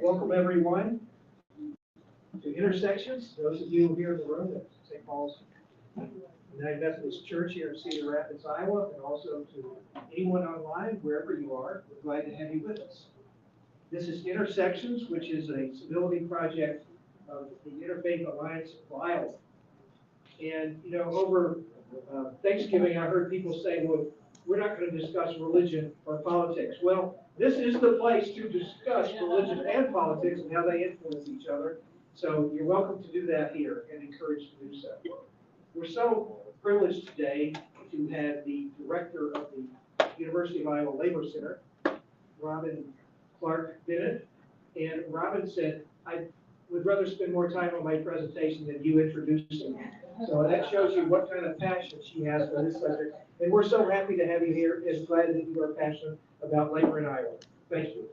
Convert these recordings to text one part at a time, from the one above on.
Welcome everyone to Intersections. Those of you here in the room at St. Paul's United Methodist Church here in Cedar Rapids, Iowa, and also to anyone online, wherever you are, we're glad to have you with us. This is Intersections, which is a civility project of the Interfaith Alliance of Iowa. And, you know, over Thanksgiving, I heard people say, well, we're not going to discuss religion or politics. Well, this is the place to discuss religion and politics and how they influence each other. So you're welcome to do that here and encouraged to do so. We're so privileged today to have the director of the University of Iowa Labor Center, Robin Clark-Bennett. And Robin said, I would rather spend more time on my presentation than you introducing me. So that shows you what kind of passion she has for this subject. And we're so happy to have you here and glad that you are passionate about labor in Iowa. Thank you.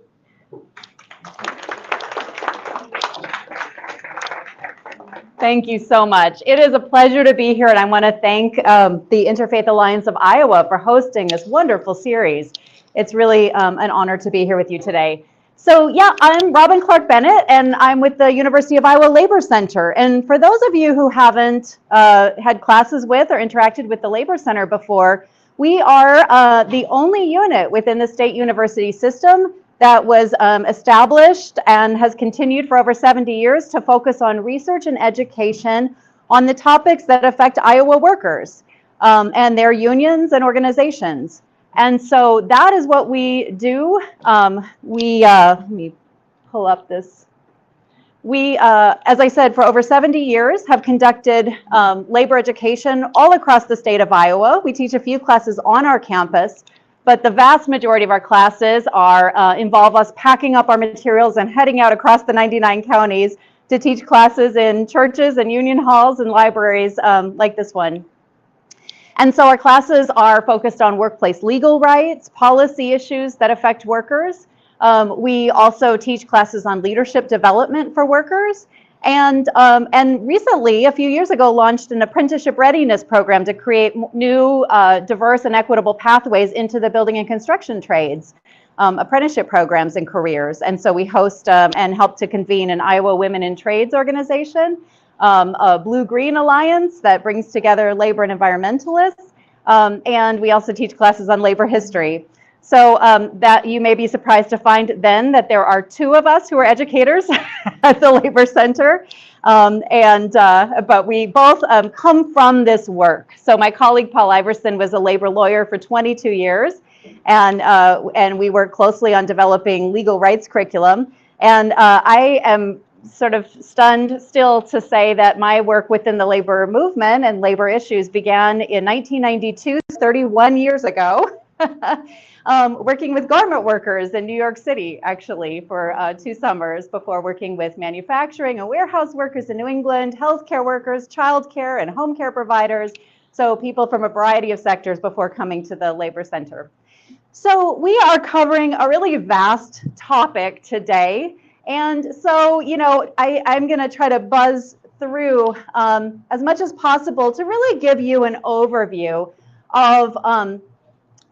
Thank you so much. It is a pleasure to be here, and I want to thank the Interfaith Alliance of Iowa for hosting this wonderful series. It's really an honor to be here with you today. So yeah, I'm Robin Clark-Bennett, and I'm with the University of Iowa Labor Center. And for those of you who haven't had classes with or interacted with the Labor Center before, we are the only unit within the state university system that was established and has continued for over 70 years to focus on research and education on the topics that affect Iowa workers and their unions and organizations. And so that is what we do. Let me pull up this. We, as I said, for over 70 years have conducted labor education all across the state of Iowa. We teach a few classes on our campus, but the vast majority of our classes involve us packing up our materials and heading out across the 99 counties to teach classes in churches and union halls and libraries like this one. And so our classes are focused on workplace legal rights, policy issues that affect workers. We also teach classes on leadership development for workers. And recently, a few years ago, launched an apprenticeship readiness program to create new diverse and equitable pathways into the building and construction trades, apprenticeship programs and careers. And so we host and help to convene an Iowa Women in Trades organization, a Blue-Green Alliance that brings together labor and environmentalists. And we also teach classes on labor history. So that you may be surprised to find then that there are two of us who are educators at the Labor Center. But we both come from this work. So my colleague Paul Iverson was a labor lawyer for 22 years. And we work closely on developing legal rights curriculum. And I am sort of stunned still to say that my work within the labor movement and labor issues began in 1992, 31 years ago, working with garment workers in New York City, actually, for 2 summers before working with manufacturing and warehouse workers in New England, healthcare workers, childcare and home care providers, so people from a variety of sectors before coming to the Labor Center. So we are covering a really vast topic today. And so, you know, I'm going to try to buzz through as much as possible to really give you an overview of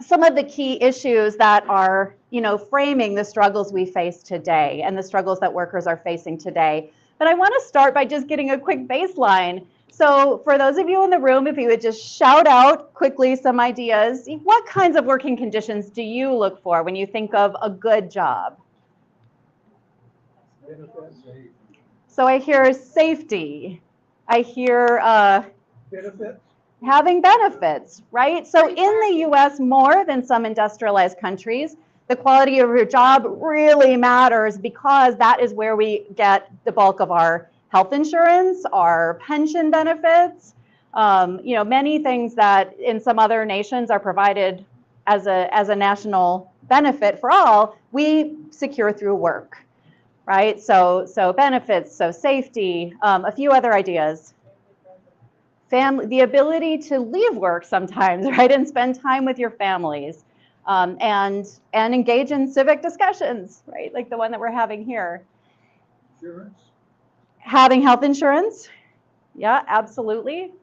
some of the key issues that are, you know, framing the struggles we face today and the struggles that workers are facing today. But I want to start by just getting a quick baseline. So for those of you in the room, if you would just shout out quickly some ideas, what kinds of working conditions do you look for when you think of a good job? So I hear safety. I hear Benefits. Having benefits, right? So in the US, more than some industrialized countries, the quality of your job really matters because that is where we get the bulk of our health insurance, our pension benefits, you know, many things that in some other nations are provided as a national benefit for all, we secure through work. Right, so benefits, so safety, a few other ideas. Family, the ability to leave work sometimes, right, and spend time with your families, and engage in civic discussions, right, like the one that we're having here. Insurance. Having health insurance, yeah, absolutely.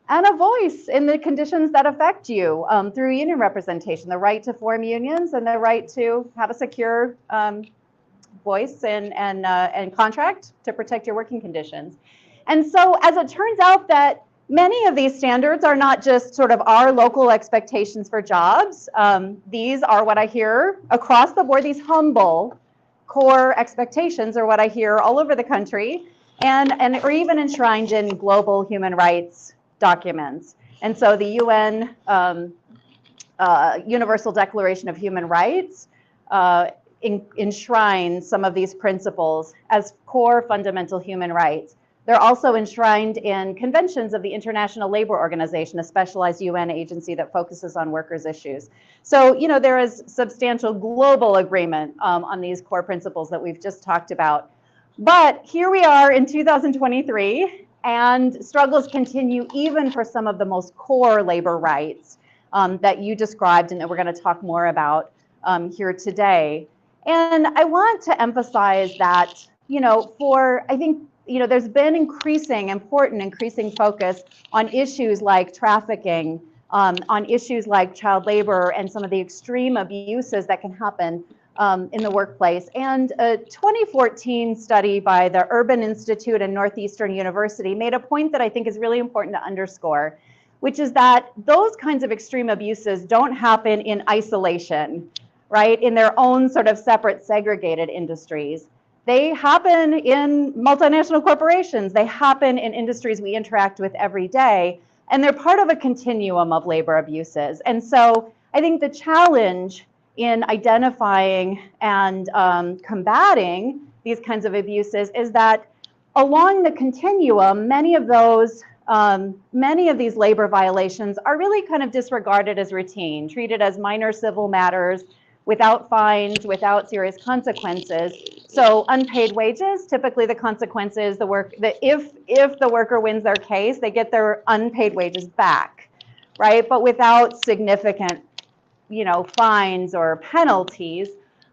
And a voice in the conditions that affect you through union representation, the right to form unions and the right to have a secure voice and contract to protect your working conditions. And so as it turns out that many of these standards are not just sort of our local expectations for jobs. These are what I hear across the board. These humble core expectations are what I hear all over the country and or even enshrined in global human rights documents. And so the UN Universal Declaration of Human Rights enshrines some of these principles as core fundamental human rights. They're also enshrined in conventions of the International Labor Organization, a specialized UN agency that focuses on workers' issues. So, you know, there is substantial global agreement on these core principles that we've just talked about. But here we are in 2023, and struggles continue even for some of the most core labor rights that you described and that we're going to talk more about here today. And I want to emphasize that, you know, I think, you know, there's been increasing focus on issues like trafficking, on issues like child labor and some of the extreme abuses that can happen in the workplace. And a 2014 study by the Urban Institute and Northeastern University made a point that I think is really important to underscore, which is that those kinds of extreme abuses don't happen in isolation, right, in their own sort of separate segregated industries. They happen in multinational corporations. They happen in industries we interact with every day, and they're part of a continuum of labor abuses. And so I think the challenge in identifying and combating these kinds of abuses is that along the continuum, many of these labor violations are really kind of disregarded as routine, treated as minor civil matters, without fines, without serious consequences. So unpaid wages, typically the consequence is if the worker wins their case, they get their unpaid wages back, right? But without significant, you know, fines or penalties.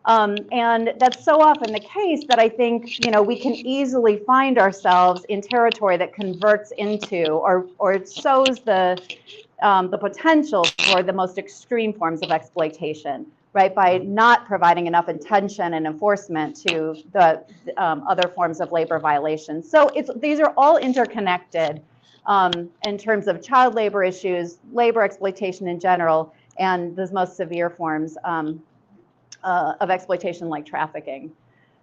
And that's so often the case that I think, you know, we can easily find ourselves in territory that converts into or sows the potential for the most extreme forms of exploitation, right, by not providing enough attention and enforcement to the other forms of labor violations. So these are all interconnected in terms of child labor issues, labor exploitation in general, and the most severe forms of exploitation like trafficking.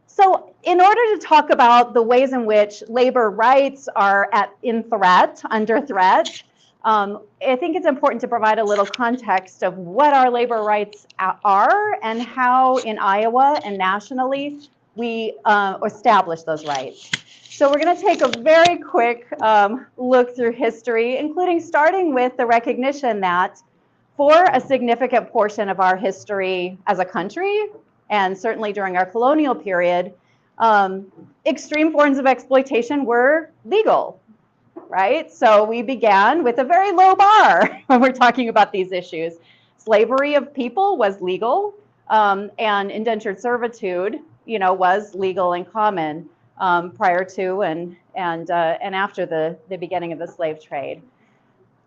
So in order to talk about the ways in which labor rights are under threat, I think it's important to provide a little context of what our labor rights are and how in Iowa and nationally we establish those rights. So we're going to take a very quick look through history, including starting with the recognition that for a significant portion of our history as a country, and certainly during our colonial period, extreme forms of exploitation were legal. Right? So we began with a very low bar when we're talking about these issues. Slavery of people was legal, and indentured servitude, you know, was legal and common prior to and after the beginning of the slave trade.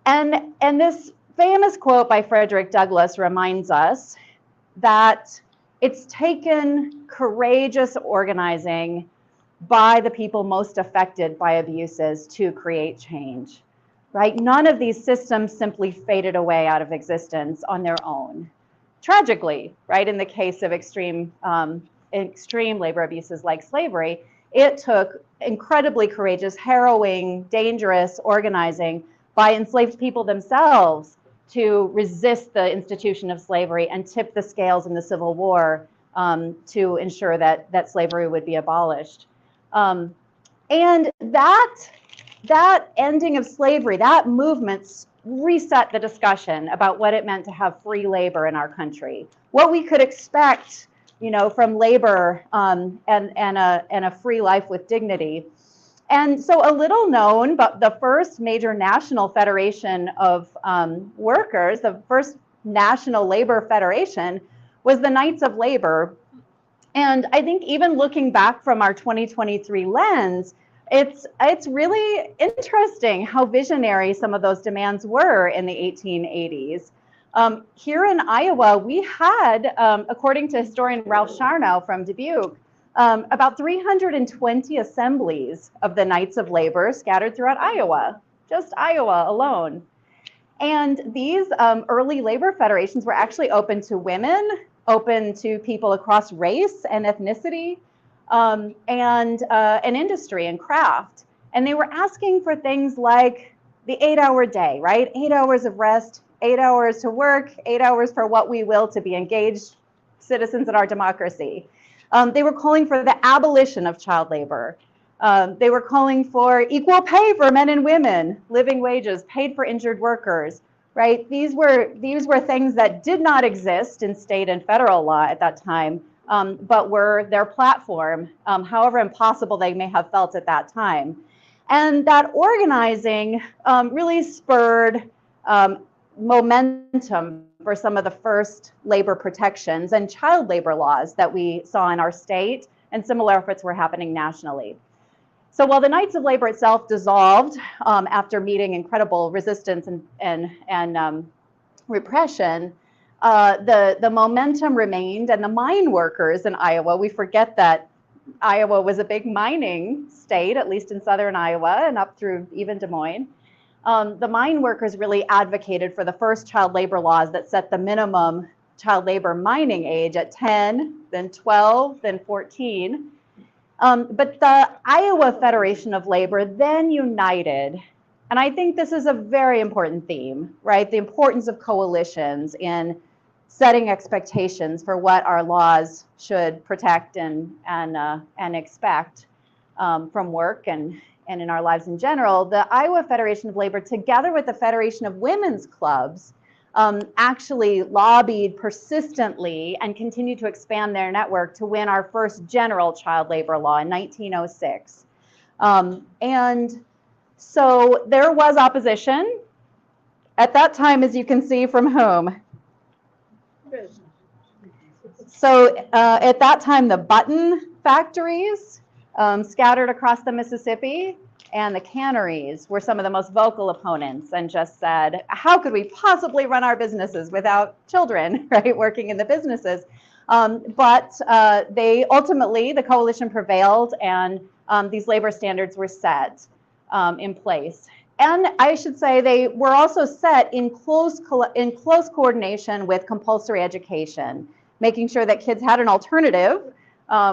And this famous quote by Frederick Douglass reminds us that it's taken courageous organizing by the people most affected by abuses to create change, right? None of these systems simply faded away out of existence on their own. Tragically, right, in the case of extreme labor abuses like slavery, it took incredibly courageous, harrowing, dangerous organizing by enslaved people themselves to resist the institution of slavery and tip the scales in the Civil War to ensure that slavery would be abolished. And that ending of slavery, that movement reset the discussion about what it meant to have free labor in our country, what we could expect, you know, from labor and a free life with dignity. And so a little known, but the first major national federation of workers, the first national labor federation was the Knights of Labor. And I think even looking back from our 2023 lens, it's really interesting how visionary some of those demands were in the 1880s. Here in Iowa, we had, according to historian Ralph Scharnow from Dubuque, about 320 assemblies of the Knights of Labor scattered throughout Iowa, just Iowa alone. And these early labor federations were actually open to women, open to people across race and ethnicity, and industry and craft. And they were asking for things like the 8-hour day, right? 8 hours of rest, 8 hours to work, 8 hours for what we will to be engaged citizens in our democracy. They were calling for the abolition of child labor. They were calling for equal pay for men and women, living wages, paid for injured workers, right? These were things that did not exist in state and federal law at that time, but were their platform, however impossible they may have felt at that time. And that organizing really spurred momentum for some of the first labor protections and child labor laws that we saw in our state, and similar efforts were happening nationally. So while the Knights of Labor itself dissolved after meeting incredible resistance and repression, the momentum remained, and the mine workers in Iowa, we forget that Iowa was a big mining state, at least in southern Iowa and up through even Des Moines. The mine workers really advocated for the first child labor laws that set the minimum child labor mining age at 10, then 12, then 14. But the Iowa Federation of Labor then united, and I think this is a very important theme, right? The importance of coalitions in setting expectations for what our laws should protect and expect from work and in our lives in general. The Iowa Federation of Labor, together with the Federation of Women's Clubs, actually lobbied persistently and continued to expand their network to win our first general child labor law in 1906. And so there was opposition at that time, as you can see, from whom? So at that time, the button factories scattered across the Mississippi and the canneries were some of the most vocal opponents and just said, how could we possibly run our businesses without children, right, working in the businesses? But they ultimately, the coalition prevailed, and these labor standards were set in place. And I should say they were also set in close coordination with compulsory education, making sure that kids had an alternative,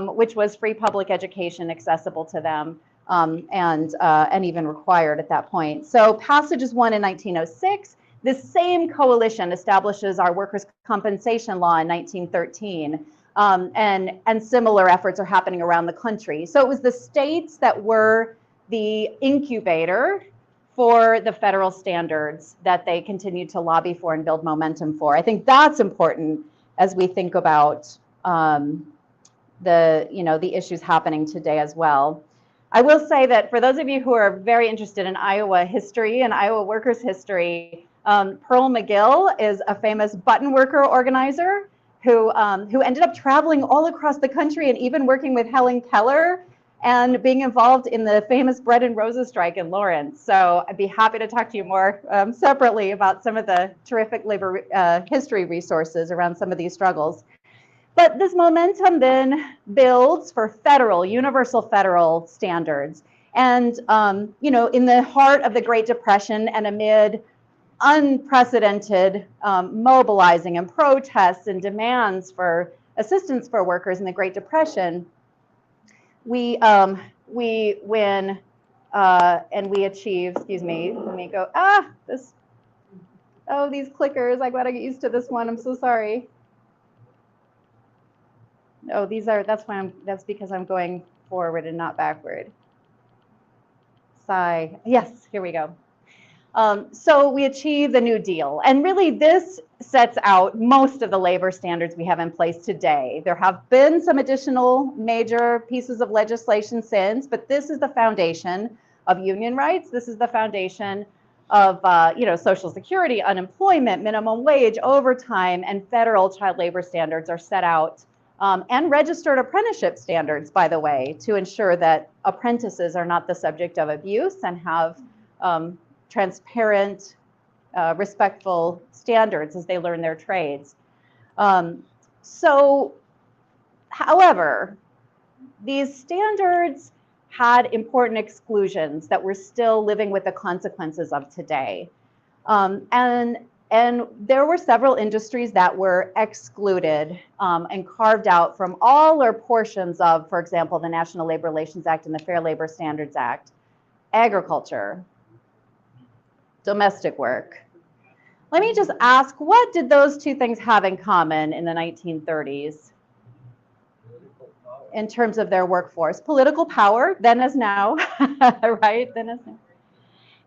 which was free public education accessible to them, and even required at that point. So passage is won in 1906. This same coalition establishes our workers' compensation law in 1913, and similar efforts are happening around the country. So it was the states that were the incubator for the federal standards that they continued to lobby for and build momentum for. I think that's important as we think about the issues happening today as well. I will say that for those of you who are very interested in Iowa history and Iowa workers' history, Pearl McGill is a famous button worker organizer who ended up traveling all across the country and even working with Helen Keller and being involved in the famous Bread and Roses strike in Lawrence. So I'd be happy to talk to you more separately about some of the terrific labor history resources around some of these struggles. But this momentum then builds for universal federal standards. And, in the heart of the Great Depression and amid unprecedented mobilizing and protests and demands for assistance for workers in the Great Depression, we win and we achieve, excuse me, let me go, these clickers, I gotta get used to this one, I'm so sorry. Oh, that's because I'm going forward and not backward. Yes, here we go. So we achieve the New Deal. And really this sets out most of the labor standards we have in place today. There have been some additional major pieces of legislation since, but this is the foundation of union rights. This is the foundation of Social Security, unemployment, minimum wage, overtime, and federal child labor standards are set out. And registered apprenticeship standards, by the way, to ensure that apprentices are not the subject of abuse and have transparent, respectful standards as they learn their trades. However, these standards had important exclusions that we're still living with the consequences of today. And there were several industries that were excluded and carved out from all or portions of, for example, the National Labor Relations Act and the Fair Labor Standards Act. Agriculture, domestic work. Let me just ask, what did those two things have in common in the 1930s in terms of their workforce? Political power, then as now, right? Then as now.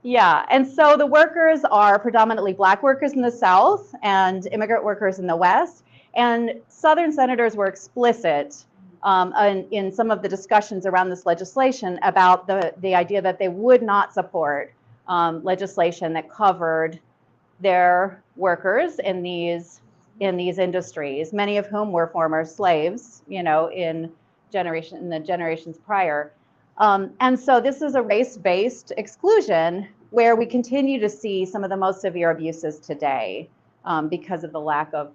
Yeah, and so the workers are predominantly Black workers in the South and immigrant workers in the West. And Southern senators were explicit in some of the discussions around this legislation about the idea that they would not support legislation that covered their workers in these industries, many of whom were former slaves, you know, in the generations prior. And so this is a race-based exclusion where we continue to see some of the most severe abuses today because of the lack of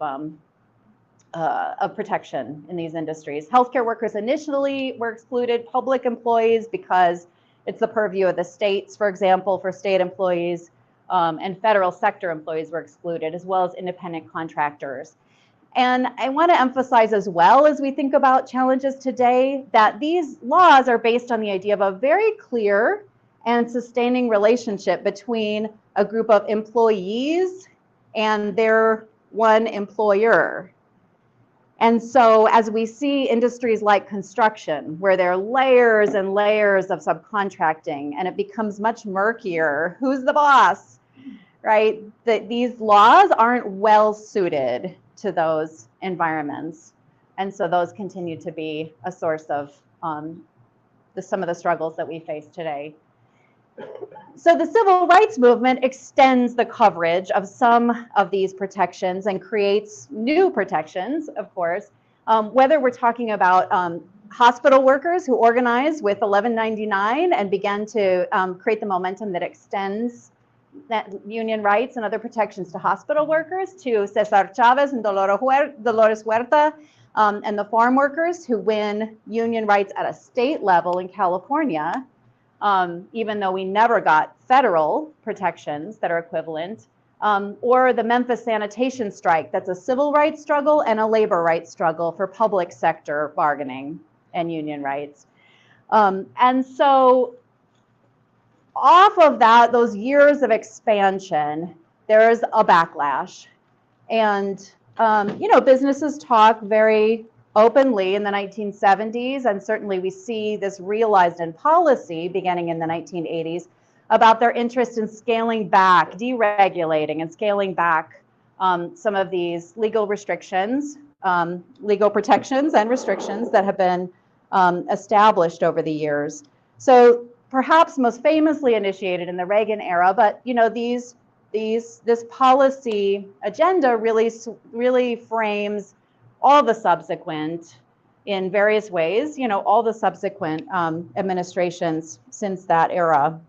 protection in these industries. Healthcare workers initially were excluded, public employees because it's the purview of the states, for example, for state employees, and federal sector employees were excluded, as well as independent contractors. And I want to emphasize as well, as we think about challenges today, that these laws are based on the idea of a very clear and sustaining relationship between a group of employees and their one employer. And so as we see industries like construction, where there are layers and layers of subcontracting, and it becomes much murkier, who's the boss, right? That these laws aren't well suited to those environments. And so those continue to be a source of some of the struggles that we face today. So the civil rights movement extends the coverage of some of these protections and creates new protections, of course, whether we're talking about hospital workers who organized with 1199 and began to create the momentum that extends that union rights and other protections to hospital workers, to Cesar Chavez and Dolores Huerta, and the farm workers who win union rights at a state level in California, even though we never got federal protections that are equivalent, or the Memphis sanitation strike, that's a civil rights struggle and a labor rights struggle for public sector bargaining and union rights. And so off of that, those years of expansion, there's a backlash. And, you know, businesses talk very openly in the 1970s, and certainly we see this realized in policy beginning in the 1980s, about their interest in scaling back, deregulating and scaling back some of these legal restrictions, legal protections and restrictions that have been established over the years. So perhaps most famously initiated in the Reagan era, but you know, this policy agenda really frames all the subsequent, in various ways, you know, all the subsequent administrations since that era.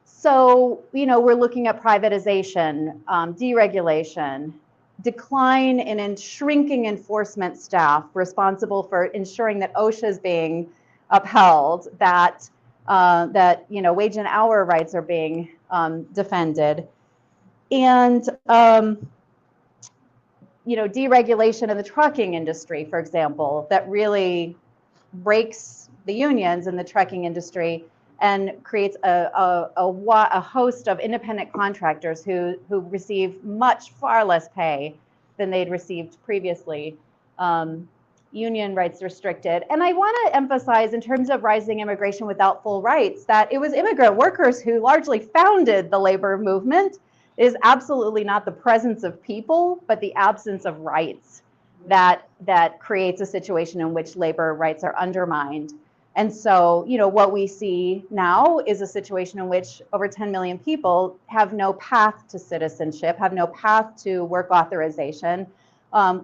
So, you know, we're looking at privatization, deregulation, decline in shrinking enforcement staff responsible for ensuring that OSHA is being upheld, that you know, wage and hour rights are being defended, and you know, deregulation in the trucking industry, for example, that really breaks the unions in the trucking industry and creates a host of independent contractors who receive far less pay than they'd received previously. Union rights restricted. And I want to emphasize, in terms of rising immigration without full rights, that it was immigrant workers who largely founded the labor movement. It is absolutely not the presence of people, but the absence of rights that creates a situation in which labor rights are undermined. And so, you know, what we see now is a situation in which over 10 million people have no path to citizenship, have no path to work authorization,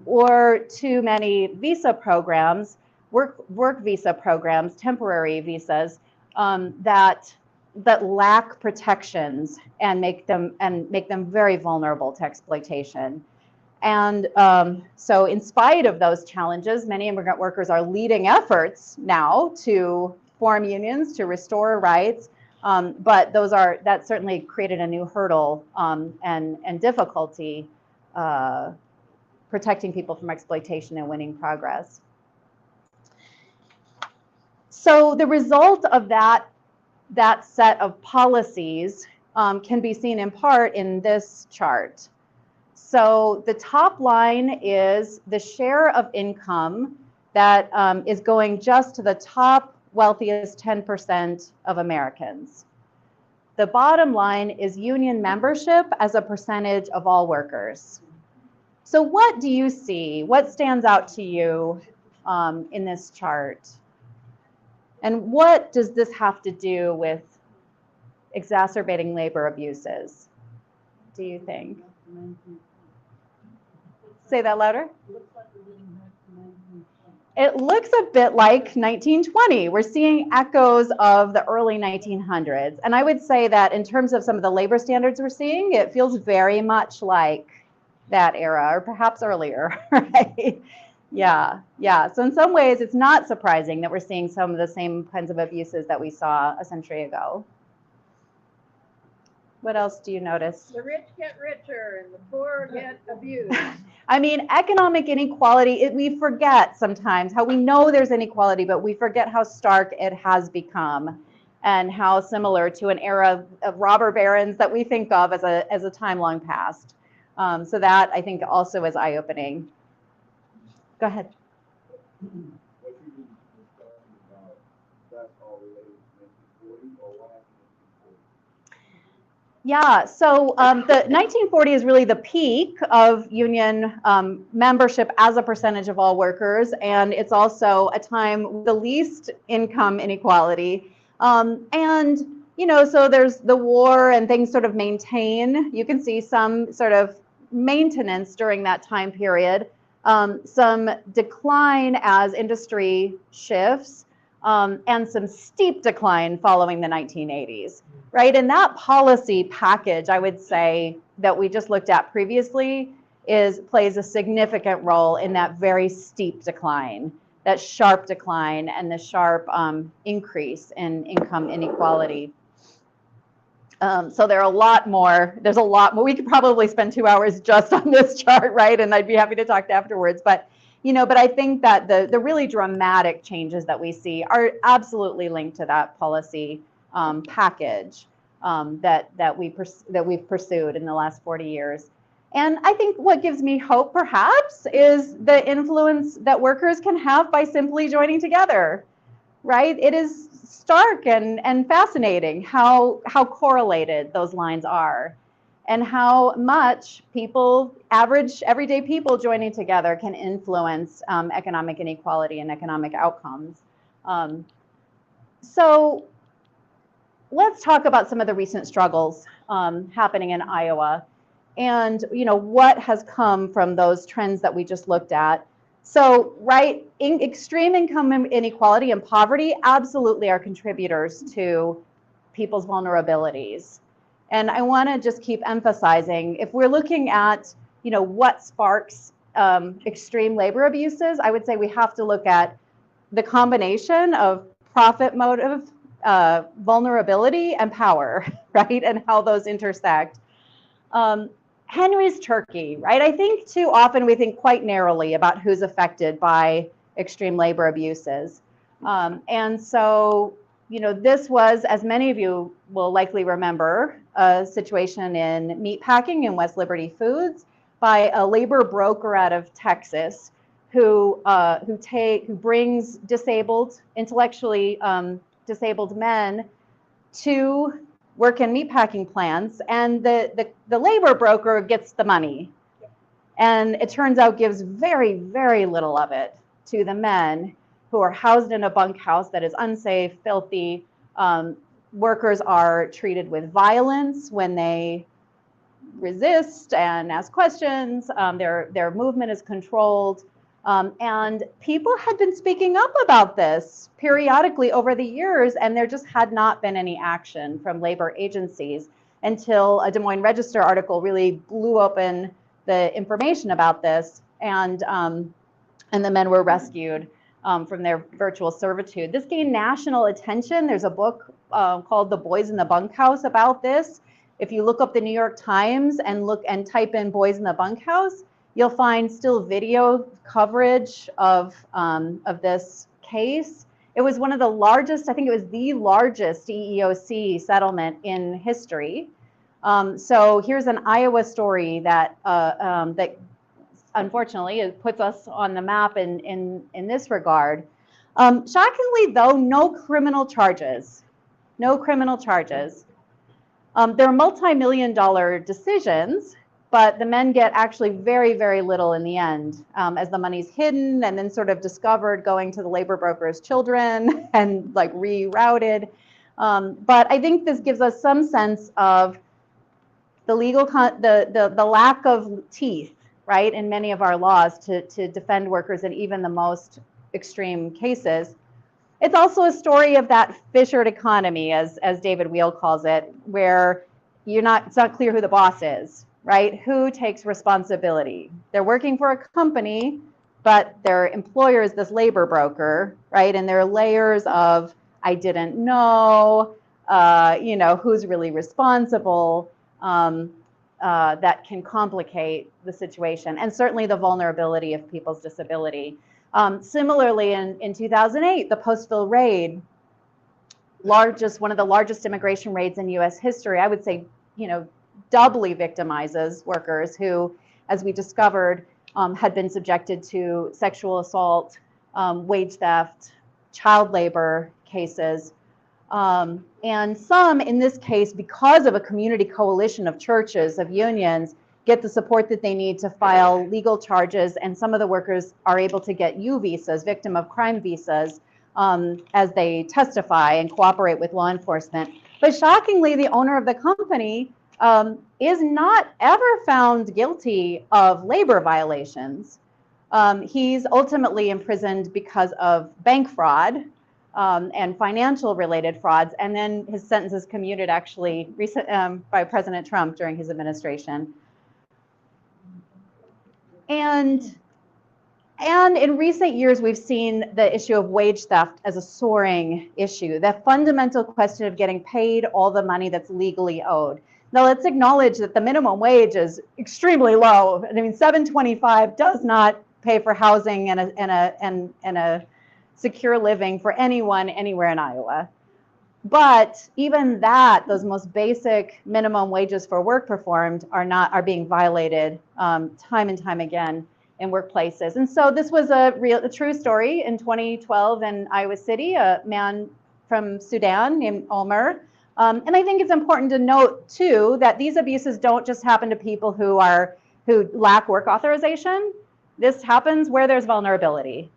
or too many visa programs, work visa programs, temporary visas, that lack protections and make them very vulnerable to exploitation. And so in spite of those challenges, many immigrant workers are leading efforts now to form unions to restore rights. But that certainly created a new hurdle and difficulty protecting people from exploitation and winning progress. So the result of that set of policies can be seen in part in this chart. So the top line is the share of income that is going just to the top wealthiest 10% of Americans. The bottom line is union membership as a percentage of all workers. So what do you see? What stands out to you in this chart? And what does this have to do with exacerbating labor abuses, do you think? Say that louder. It looks a bit like 1920. We're seeing echoes of the early 1900s. And I would say that in terms of some of the labor standards we're seeing, it feels very much like that era, or perhaps earlier, right? Yeah. So in some ways, it's not surprising that we're seeing some of the same kinds of abuses that we saw a century ago. What else do you notice? The rich get richer and the poor get abused. I mean, economic inequality, we forget sometimes how we know there's inequality, but we forget how stark it has become and how similar to an era of robber barons that we think of as a time long past. So that, I think, also is eye-opening. Go ahead. Yeah, so the 1940 is really the peak of union membership as a percentage of all workers, and it's also a time with the least income inequality. And, you know, so there's the war and things sort of maintain. You can see some sort of maintenance during that time period, some decline as industry shifts, and some steep decline following the 1980s. Right, and that policy package, I would say, that we just looked at previously plays a significant role in that very steep decline, that sharp decline and the sharp increase in income inequality. So there's a lot more. We could probably spend 2 hours just on this chart, right? And I'd be happy to talk afterwards. But, you know, but I think that the really dramatic changes that we see are absolutely linked to that policy package that we've pursued in the last 40 years. And I think what gives me hope, perhaps, is the influence that workers can have by simply joining together, right? It is stark and fascinating how correlated those lines are and how much average everyday people joining together can influence economic inequality and economic outcomes. So let's talk about some of the recent struggles happening in Iowa and, you know, what has come from those trends that we just looked at. So, right, extreme income inequality and poverty absolutely are contributors to people's vulnerabilities. And I want to just keep emphasizing, if we're looking at, you know, what sparks extreme labor abuses, I would say we have to look at the combination of profit motive, vulnerability, and power, right? And how those intersect. Henry's turkey, right? I think too often we think quite narrowly about who's affected by extreme labor abuses. And so, you know, this was, as many of you will likely remember, a situation in meatpacking in West Liberty Foods by a labor broker out of Texas who brings intellectually disabled men to work in meatpacking plants, and the labor broker gets the money, and it turns out gives very, very little of it to the men who are housed in a bunkhouse that is unsafe, filthy. Workers are treated with violence when they resist and ask questions. Their movement is controlled. And people had been speaking up about this periodically over the years, and there just had not been any action from labor agencies until a Des Moines Register article really blew open the information about this, and the men were rescued from their virtual servitude. This gained national attention. There's a book called The Boys in the Bunkhouse about this. If you look up the New York Times and type in boys in the bunkhouse, you'll find still video coverage of this case. It was one of the largest, I think it was the largest EEOC settlement in history. So here's an Iowa story that unfortunately it puts us on the map in this regard. Shockingly though, no criminal charges. No criminal charges. There are multi-million-dollar decisions, but the men get actually very, very little in the end, as the money's hidden and then sort of discovered going to the labor broker's children and like rerouted. But I think this gives us some sense of the legal, the lack of teeth, right, in many of our laws to defend workers in even the most extreme cases. It's also a story of that fissured economy, as David Wheel calls it, where it's not clear who the boss is, right? Who takes responsibility? They're working for a company, but their employer is this labor broker, right? And there are layers of, I didn't know, who's really responsible, that can complicate the situation, and certainly the vulnerability of people's disability. Similarly, in 2008, the Postville raid, one of the largest immigration raids in U.S. history, I would say, doubly victimizes workers who, as we discovered, had been subjected to sexual assault, wage theft, child labor cases. And some, in this case, because of a community coalition of churches, of unions, get the support that they need to file legal charges, and some of the workers are able to get U visas, victim of crime visas, as they testify and cooperate with law enforcement. But shockingly, the owner of the company is not ever found guilty of labor violations. He's ultimately imprisoned because of bank fraud and financial related frauds, and then his sentence is commuted actually by President Trump during his administration. And in recent years, we've seen the issue of wage theft as a soaring issue, that fundamental question of getting paid all the money that's legally owed. Now, let's acknowledge that the minimum wage is extremely low. I mean, $7.25 does not pay for housing and a secure living for anyone anywhere in Iowa. But even that, those most basic minimum wages for work performed are being violated time and time again in workplaces. And so this was a true story in 2012 in Iowa City, a man from Sudan named Omer. And I think it's important to note too that these abuses don't just happen to people who lack work authorization. This happens where there's vulnerability.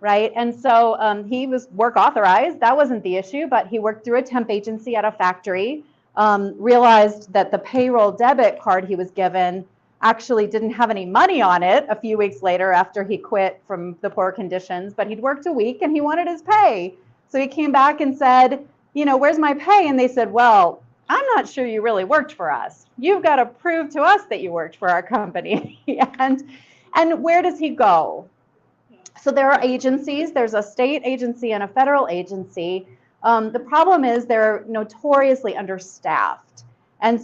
Right, and so he was work authorized. That wasn't the issue, but he worked through a temp agency at a factory, realized that the payroll debit card he was given actually didn't have any money on it a few weeks later after he quit from the poor conditions, but he'd worked a week and he wanted his pay. So he came back and said, where's my pay? And they said, well, I'm not sure you really worked for us. You've got to prove to us that you worked for our company. and where does he go? So there are agencies, there's a state agency and a federal agency. The problem is they're notoriously understaffed. And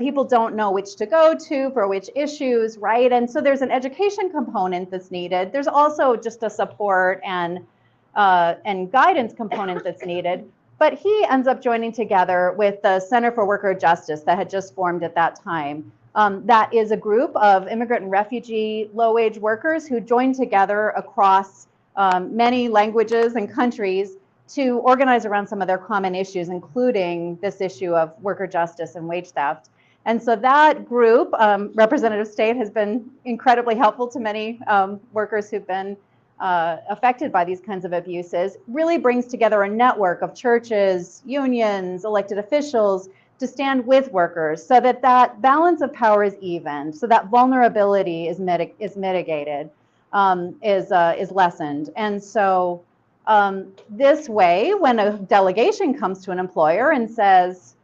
people don't know which to go to for which issues, right? And so there's an education component that's needed. There's also just a support and guidance component that's needed. But he ends up joining together with the Center for Worker Justice that had just formed at that time. That is a group of immigrant and refugee low-wage workers who joined together across many languages and countries to organize around some of their common issues, including this issue of worker justice and wage theft. And so that group, Representative State, has been incredibly helpful to many workers who've been affected by these kinds of abuses, really brings together a network of churches, unions, elected officials, to stand with workers so that balance of power is even, so that vulnerability is mitigated, is lessened. And so this way, when a delegation comes to an employer and says,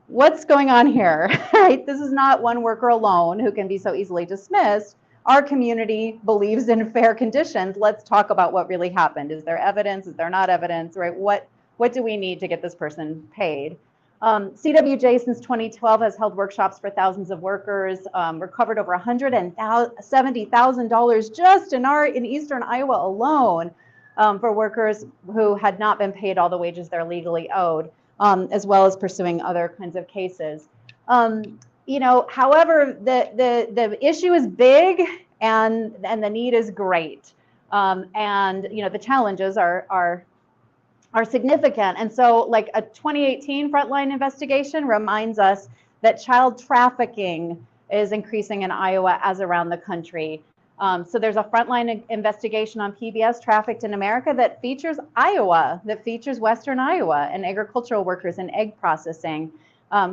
what's going on here, right? This is not one worker alone who can be so easily dismissed. Our community believes in fair conditions. Let's talk about what really happened. Is there evidence? Is there not evidence, right? What do we need to get this person paid? CWJ since 2012 has held workshops for thousands of workers, recovered over $170,000 just in Eastern Iowa alone for workers who had not been paid all the wages they're legally owed, as well as pursuing other kinds of cases. However, the issue is big and the need is great, and the challenges are significant. And so, like, a 2018 Frontline investigation reminds us that child trafficking is increasing in Iowa as around the country. So there's a Frontline investigation on PBS, Trafficked in America, that features Iowa, that features Western Iowa and agricultural workers in egg processing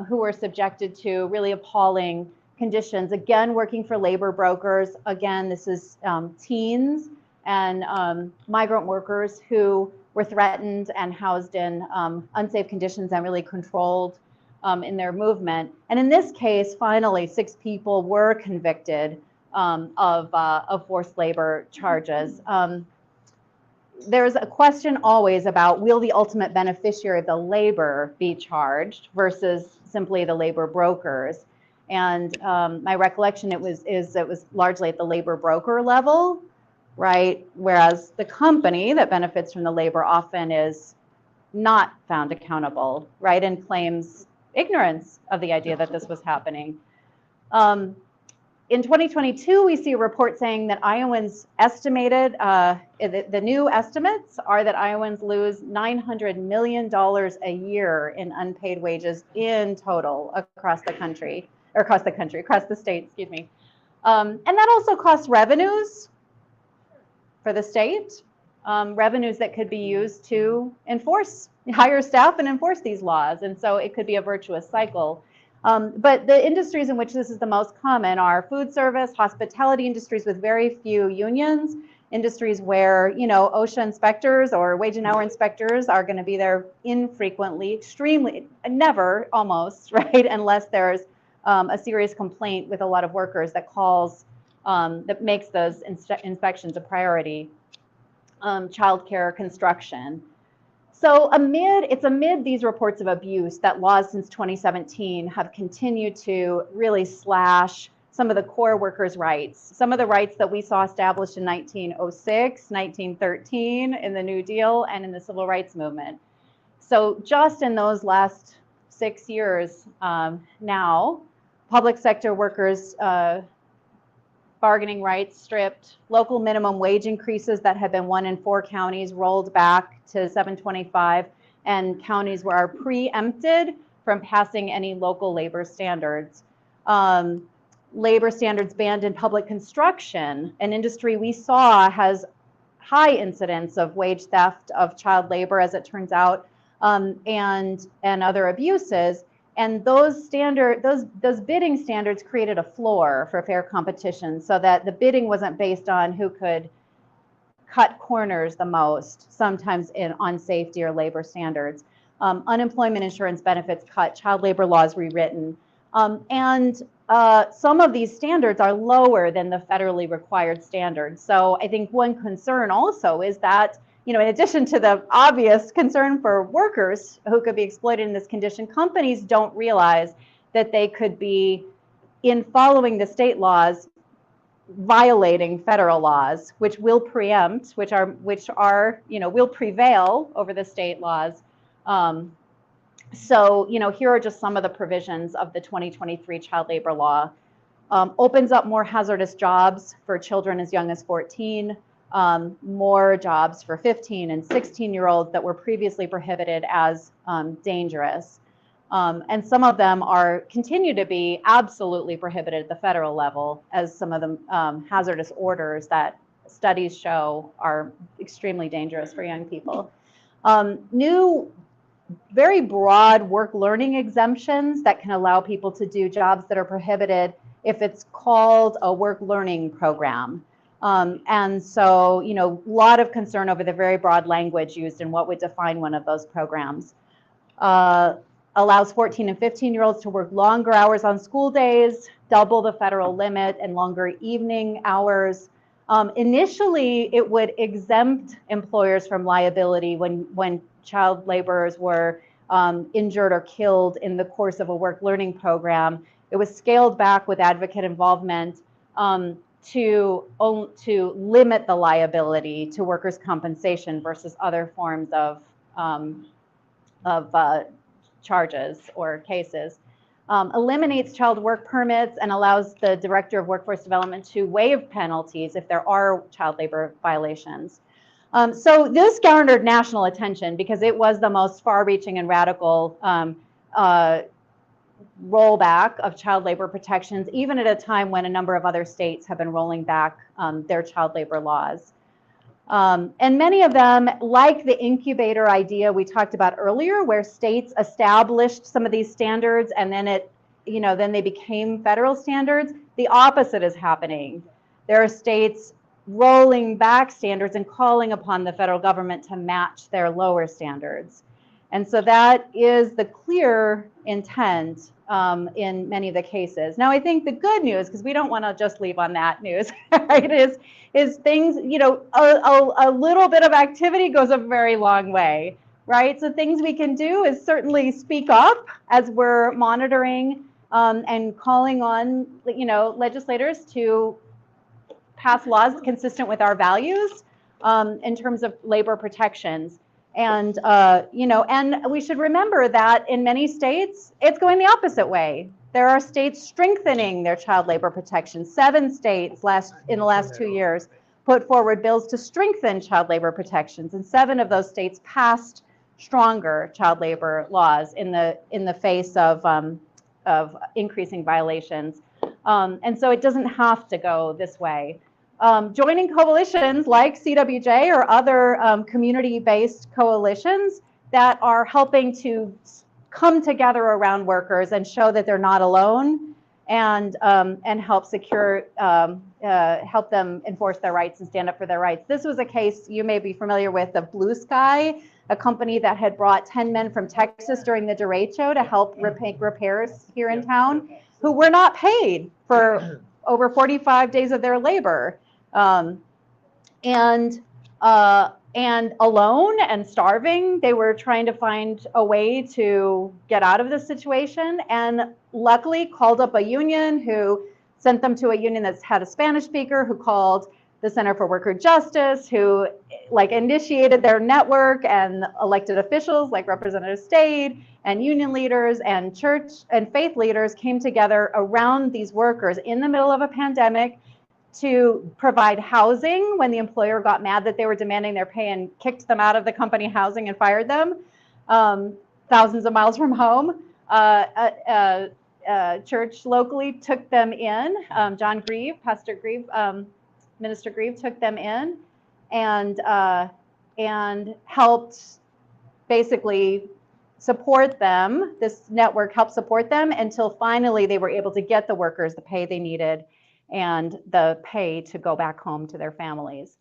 who were subjected to really appalling conditions. Again, working for labor brokers. Again, this is teens and migrant workers who were threatened and housed in unsafe conditions and really controlled in their movement. And in this case, finally, 6 people were convicted of forced labor charges. There's a question always about, will the ultimate beneficiary of the labor be charged versus simply the labor brokers? And my recollection it was largely at the labor broker level, right? Whereas the company that benefits from the labor often is not found accountable, right? And claims ignorance of the idea that this was happening. In 2022, we see a report saying that Iowans estimated, the new estimates are that Iowans lose $900 million a year in unpaid wages in total across the state, excuse me. And that also costs revenues for the state, revenues that could be used to hire staff and enforce these laws. And so it could be a virtuous cycle. But the industries in which this is the most common are food service, hospitality industries with very few unions, industries where, OSHA inspectors or wage and hour inspectors are going to be there infrequently, extremely, never almost, right, unless there's a serious complaint with a lot of workers that that makes those inspections a priority. Childcare, construction. So it's amid these reports of abuse that laws since 2017 have continued to really slash some of the core workers' rights, some of the rights that we saw established in 1906, 1913 in the New Deal and in the Civil Rights Movement. So just in those last 6 years now, public sector workers' bargaining rights stripped, local minimum wage increases that had been 1 in 4 counties rolled back to $7.25, and counties are preempted from passing any local labor standards. Labor standards banned in public construction, an industry we saw has high incidence of wage theft, of child labor, as it turns out, and other abuses. And those bidding standards created a floor for fair competition, so that the bidding wasn't based on who could cut corners the most, sometimes on safety or labor standards. Unemployment insurance benefits cut, child labor laws rewritten. And some of these standards are lower than the federally required standards. So I think one concern also is that, in addition to the obvious concern for workers who could be exploited in this condition, companies don't realize that they could be, in following the state laws, violating federal laws, which will preempt, which will prevail over the state laws. So, here are just some of the provisions of the 2023 child labor law. Opens up more hazardous jobs for children as young as 14, more jobs for 15 and 16-year-olds that were previously prohibited as dangerous. And some of them continue to be absolutely prohibited at the federal level, as some of the hazardous orders that studies show are extremely dangerous for young people. New, very broad work learning exemptions that can allow people to do jobs that are prohibited if it's called a work learning program. And so, a lot of concern over the very broad language used in what would define one of those programs. allows 14 and 15-year-olds to work longer hours on school days, double the federal limit, and longer evening hours. Initially, it would exempt employers from liability when child laborers were injured or killed in the course of a work learning program. It was scaled back with advocate involvement to limit the liability to workers' compensation versus other forms of charges or cases. Eliminates child work permits and allows the Director of Workforce Development to waive penalties if there are child labor violations. So this garnered national attention because it was the most far-reaching and radical rollback of child labor protections, even at a time when a number of other states have been rolling back their child labor laws. And many of them, like the incubator idea we talked about earlier, where states established some of these standards and then then they became federal standards, the opposite is happening. There are states rolling back standards and calling upon the federal government to match their lower standards. And so that is the clear intent in many of the cases. Now, I think the good news, because we don't want to just leave on that news, right, is things, a little bit of activity goes a very long way, right? So things we can do is certainly speak up as we're monitoring and calling on, legislators to pass laws consistent with our values in terms of labor protections. And, and we should remember that in many states, it's going the opposite way. There are states strengthening their child labor protections. 7 states in the last 2 years put forward bills to strengthen child labor protections, and 7 of those states passed stronger child labor laws in the face of increasing violations. And so it doesn't have to go this way. Joining coalitions like CWJ or other community-based coalitions that are helping to come together around workers and show that they're not alone, and help help them enforce their rights and stand up for their rights. This was a case you may be familiar with of Blue Sky, a company that had brought 10 men from Texas during the derecho to help make repairs here in town, who were not paid for over 45 days of their labor. And alone and starving, they were trying to find a way to get out of this situation, and luckily called up a union who sent them to a union that's had a Spanish speaker, who called the Center for Worker Justice, who initiated their network, and elected officials like Representative Stade and union leaders and church and faith leaders came together around these workers in the middle of a pandemic to provide housing when the employer got mad that they were demanding their pay and kicked them out of the company housing and fired them thousands of miles from home. Church locally took them in. John Grieve, Pastor Grieve, Minister Grieve took them in and helped basically support them. This network helped support them until finally they were able to get the workers the pay they needed and the pay to go back home to their families.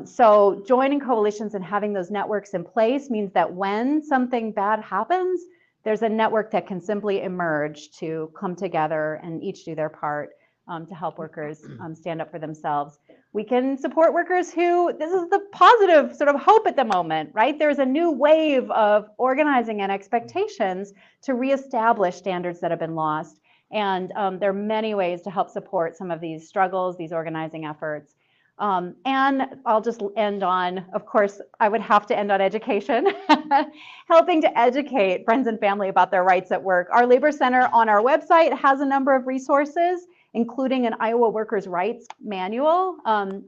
So joining coalitions and having those networks in place means that when something bad happens, there's a network that can simply emerge to come together and each do their part to help workers stand up for themselves. We can support workers this is the positive sort of hope at the moment, right? There's a new wave of organizing and expectations to reestablish standards that have been lost. And there are many ways to help support some of these struggles, these organizing efforts. And I'll just end on, of course, I would have to end on education, helping to educate friends and family about their rights at work. Our Labor Center on our website has a number of resources, including an Iowa Workers' Rights Manual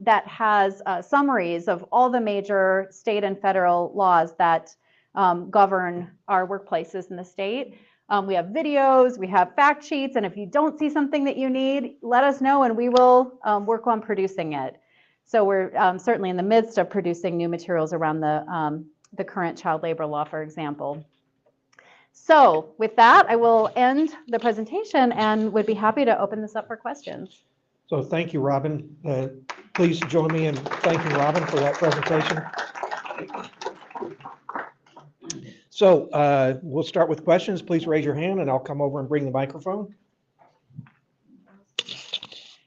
that has summaries of all the major state and federal laws that govern our workplaces in the state. We have videos, we have fact sheets, and if you don't see something that you need, let us know and we will work on producing it. So we're certainly in the midst of producing new materials around the current child labor law, for example. So with that, I will end the presentation and would be happy to open this up for questions. So thank you, Robin. Please join me in thanking Robin for that presentation. So we'll start with questions. Please raise your hand and I'll come over and bring the microphone.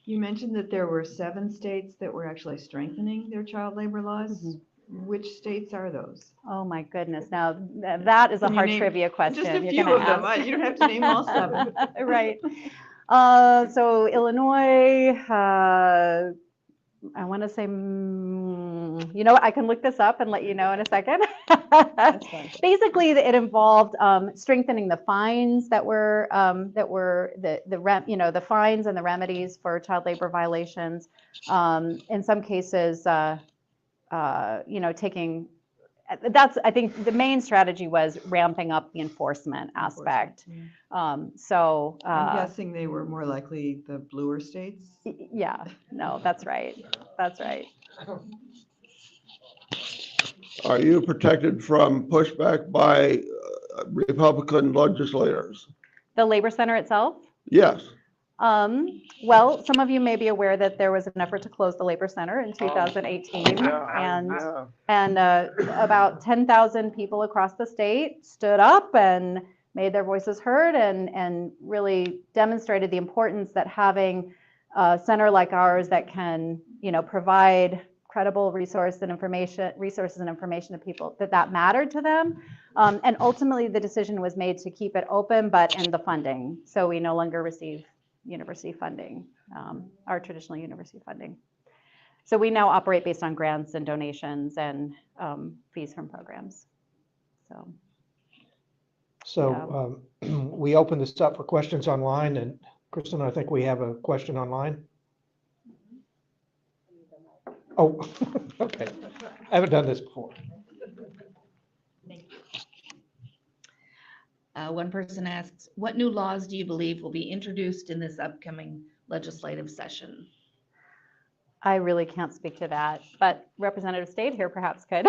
You mentioned that there were 7 states that were actually strengthening their child labor laws. Mm-hmm. Which states are those? Oh, my goodness. Now, that is a Can you hard name trivia question. just a You're few gonna of them? ask. You don't have to name all 7. Right. So Illinois, I want to say, you know what, I can look this up and let you know in a second. That's fine. Basically, it involved strengthening the fines that were the fines and the remedies for child labor violations. In some cases, taking. I think the main strategy was ramping up the enforcement aspect. I'm guessing they were more likely the bluer states. Yeah, no, that's right. That's right. Are you protected from pushback by Republican legislators? The Labor Center itself? Yes. Well, some of you may be aware that there was an effort to close the Labor Center in 2018, and about 10,000 people across the state stood up and made their voices heard and really demonstrated the importance that having a center like ours that can, provide credible resources and information to people that mattered to them. And ultimately, the decision was made to keep it open, but end the funding. So we no longer receive university funding, our traditional university funding. So we now operate based on grants and donations and fees from programs. So we open this up for questions online, and Kristen, I think we have a question online. Oh, okay. I haven't done this before. One person asks, what new laws do you believe will be introduced in this upcoming legislative session? I really can't speak to that, but Representative Stade here perhaps could.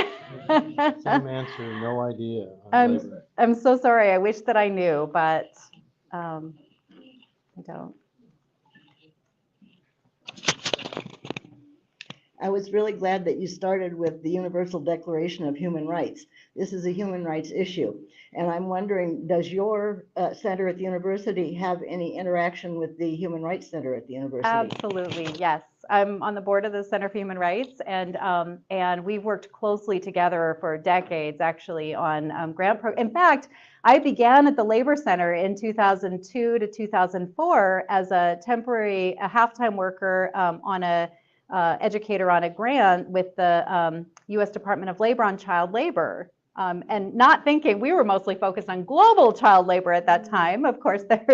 Same answer, no idea. on labor. I'm so sorry. I wish that I knew, but I don't. I was really glad that you started with the Universal Declaration of Human Rights. This is a human rights issue. And I'm wondering, does your center at the university have any interaction with the Human Rights Center at the university? Absolutely, yes. I'm on the board of the Center for Human Rights, and we've worked closely together for decades, actually, on grant programs. In fact, I began at the Labor Center in 2002 to 2004 as a half-time worker on a educator on a grant with the U.S. Department of Labor on child labor. And not thinking, we were mostly focused on global child labor at that time. Of course, that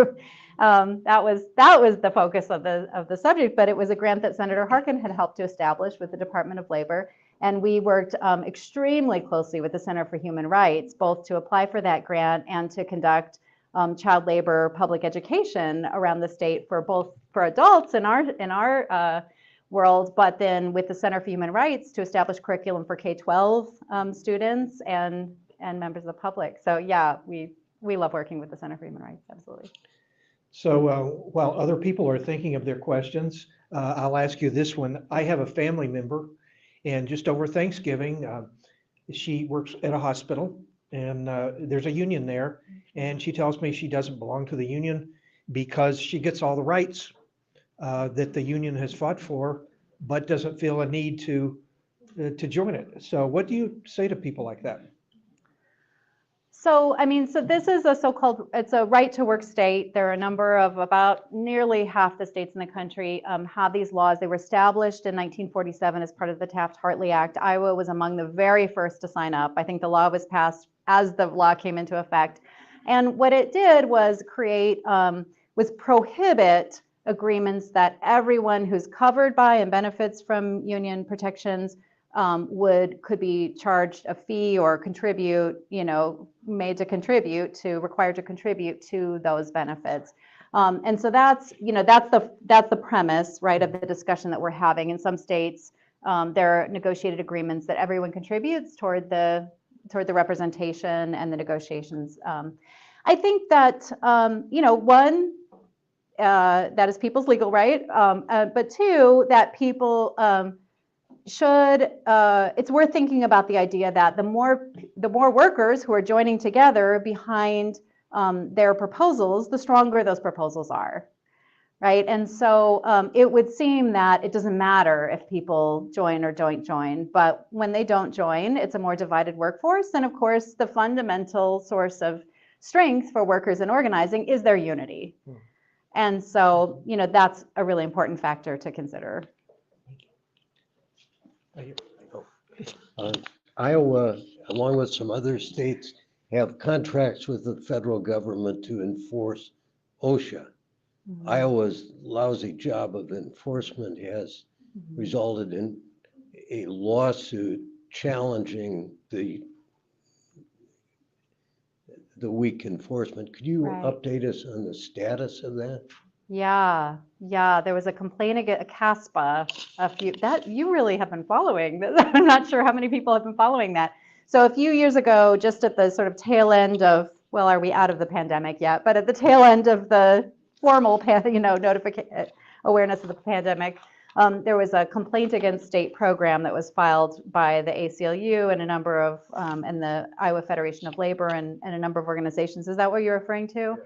was the focus of the subject, but it was a grant that Senator Harkin had helped to establish with the Department of Labor. And we worked extremely closely with the Center for Human Rights, both to apply for that grant and to conduct child labor public education around the state for adults in our world, but then with the Center for Human Rights to establish curriculum for K-12 students and members of the public. So yeah, we love working with the Center for Human Rights, absolutely. So while other people are thinking of their questions, I'll ask you this one. I have a family member, and just over Thanksgiving, she works at a hospital, and there's a union there, and she tells me she doesn't belong to the union because she gets all the rights that the union has fought for, but doesn't feel a need to join it. So what do you say to people like that? So, so this is it's a right to work state. There are a number of about nearly half the states in the country have these laws. They were established in 1947 as part of the Taft-Hartley Act. Iowa was among the very first to sign up. I think the law was passed as the law came into effect. And what it did was prohibit agreements that everyone who's covered by and benefits from union protections could be charged a fee or contribute, required to contribute to those benefits. And so that's the premise, right, of the discussion that we're having. In some states, there are negotiated agreements that everyone contributes toward the representation and the negotiations. I think that, one, that is people's legal right, but two, that people it's worth thinking about the idea that the more workers who are joining together behind their proposals, the stronger those proposals are, right? And so it would seem that it doesn't matter if people join or don't join, but when they don't join, it's a more divided workforce. And of course, the fundamental source of strength for workers in organizing is their unity. And so, that's a really important factor to consider. Iowa, along with some other states, have contracts with the federal government to enforce OSHA. Iowa's lousy job of enforcement has resulted in a lawsuit challenging the weak enforcement. Could you update us on the status of that? Yeah, there was a complaint against CASPA that you really have been following. I'm not sure how many people have been following that. So a few years ago, just at the sort of tail end of, well, are we out of the pandemic yet? But at the tail end of the formal, awareness of the pandemic, there was a complaint against state program that was filed by the ACLU and a number of, and the Iowa Federation of Labor and a number of organizations. Is that what you're referring to?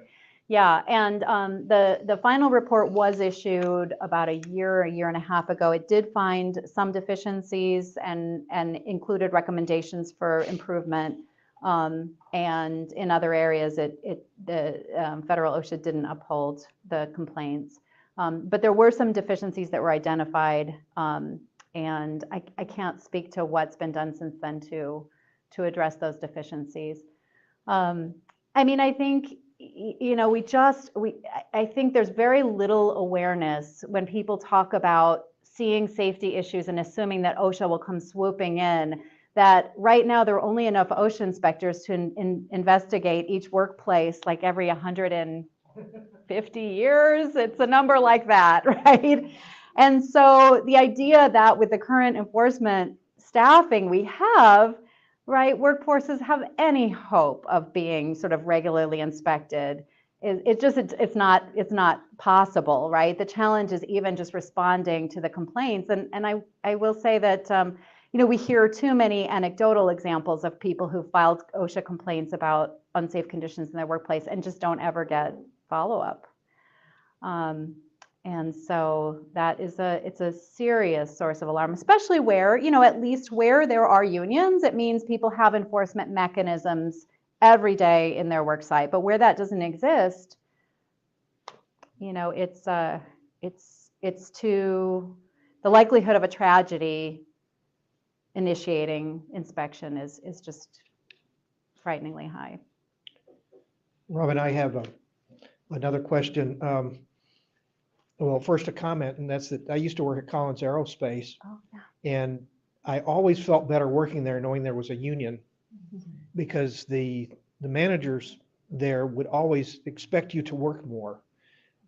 Yeah, and the final report was issued about a year and a half ago. It did find some deficiencies and included recommendations for improvement. And in other areas, the federal OSHA didn't uphold the complaints. But there were some deficiencies that were identified, and I can't speak to what's been done since then to address those deficiencies. I mean, I think, I think there's very little awareness when people talk about seeing safety issues and assuming that OSHA will come swooping in, that right now there are only enough OSHA inspectors to investigate each workplace like every 150 years. It's a number like that, right? And so the idea that with the current enforcement staffing we have, right, workforces have any hope of being sort of regularly inspected, it's not possible, right? The challenge is even just responding to the complaints. And I will say that, we hear too many anecdotal examples of people who filed OSHA complaints about unsafe conditions in their workplace and just don't ever get follow-up. And so it's a serious source of alarm, especially where, at least where there are unions, it means people have enforcement mechanisms every day in their work site. But where that doesn't exist, it's to the likelihood of a tragedy initiating inspection is just frighteningly high. Robin, I have another question. Well, first a comment, and that's that I used to work at Collins Aerospace, and I always felt better working there knowing there was a union, because the managers there would always expect you to work more,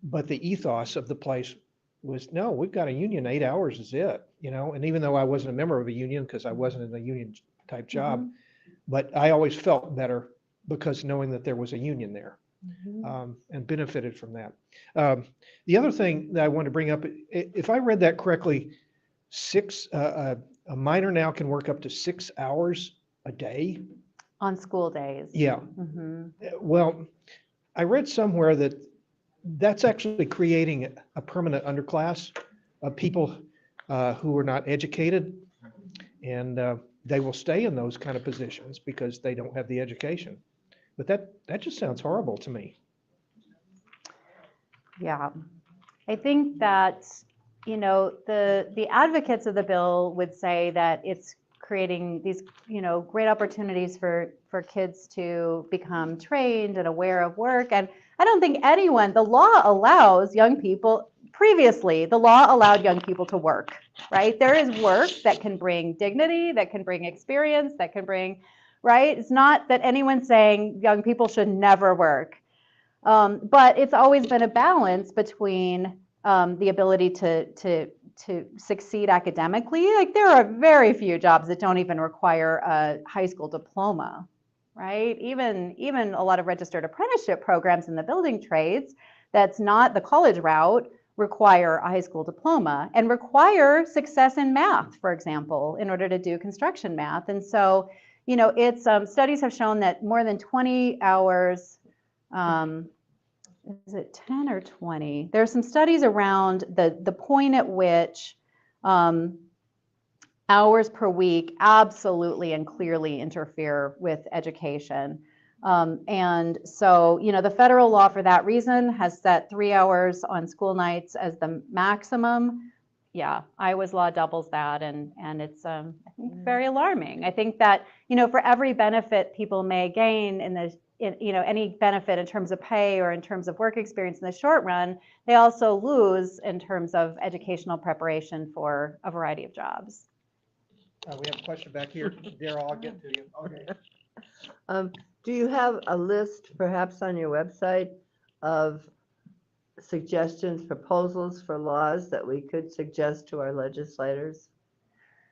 but the ethos of the place was, no, we've got a union, 8 hours is it, and even though I wasn't a member of a union because I wasn't in a union type job, but I always felt better because knowing that there was a union there. And benefited from that. The other thing that I want to bring up, if I read that correctly, a minor now can work up to 6 hours a day on school days. Yeah. Well, I read somewhere that that's actually creating a permanent underclass of people who are not educated, and they will stay in those kind of positions because they don't have the education. But that just sounds horrible to me. Yeah, I think that, the advocates of the bill would say that it's creating these, great opportunities for kids to become trained and aware of work. And I don't think the law allows young people, previously, the law allowed young people to work, right? There is work that can bring dignity, that can bring experience, that can bring, right? It's not that anyone's saying young people should never work, but it's always been a balance between the ability to succeed academically. Like, there are very few jobs that don't even require a high school diploma, right? Even a lot of registered apprenticeship programs in the building trades, that's not the college route, require a high school diploma and require success in math, for example, in order to do construction math. And so, you know, it's studies have shown that more than 20 hours, is it 10 or 20? There are some studies around the point at which hours per week absolutely and clearly interfere with education. And so, you know, the federal law for that reason has set 3 hours on school nights as the maximum. Yeah, Iowa's law doubles that, and it's I think very alarming. I think that, you know, for every benefit people may gain you know, any benefit in terms of pay or in terms of work experience in the short run, they also lose in terms of educational preparation for a variety of jobs. We have a question back here. Daryl, I'll get to you. Okay. Do you have a list perhaps on your website of suggestions, proposals for laws that we could suggest to our legislators?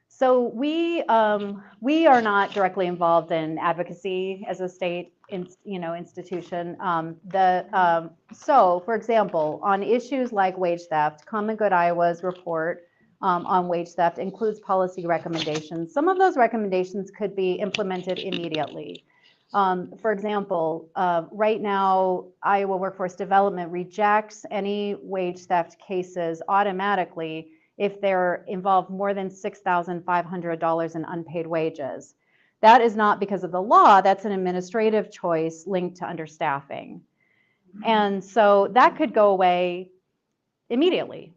So we are not directly involved in advocacy as a state institution. So for example, on issues like wage theft, Common Good Iowa's report on wage theft includes policy recommendations. Some of those recommendations could be implemented immediately. For example, right now, Iowa Workforce Development rejects any wage theft cases automatically if they're involved more than $6,500 in unpaid wages. That is not because of the law, that's an administrative choice linked to understaffing. And so that could go away immediately.